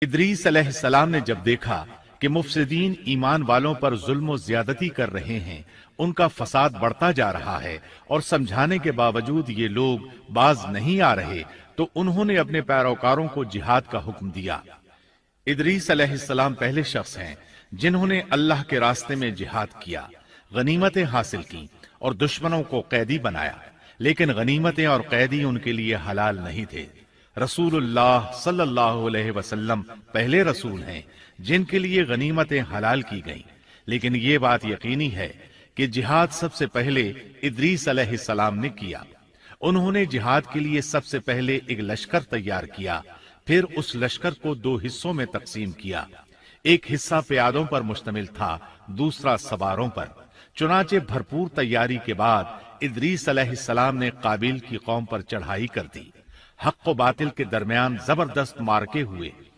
इदरीस अलैहिस्सलाम ने जब देखा कि मुफसिदीन ईमान वालों पर जुल्म और ज्यादती कर रहे हैं, उनका फसाद बढ़ता जा रहा है और समझाने के बावजूद ये लोग बाज नहीं आ रहे, तो उन्होंने अपने पैरोकारों को जिहाद का हुक्म दिया। इदरीस अलैहिस्सलाम पहले शख्स हैं जिन्होंने अल्लाह के रास्ते में जिहाद किया, गनीमतें हासिल की और दुश्मनों को कैदी बनाया, लेकिन गनीमतें और कैदी उनके लिए हलाल नहीं थे। रसूलुल्लाह सल्लल्लाहु अलैहि वसल्लम पहले रसूल हैं जिनके लिए गनीमतें हलाल की गईं, लेकिन ये बात यकीनी है कि जिहाद सबसे पहले इदरीस अलैहिस्सलाम ने किया। उन्होंने जिहाद के लिए सबसे पहले एक लश्कर तैयार किया, फिर उस लश्कर को दो हिस्सों में तकसीम किया। एक हिस्सा प्यादों पर मुश्तमिल था, दूसरा सवारों पर। चुनाचे भरपूर तैयारी के बाद इदरीस अलैहिस्सलाम ने काबिल की कौम पर चढ़ाई कर दी। हक व बातिल के दरमियान जबरदस्त मार्के हुए।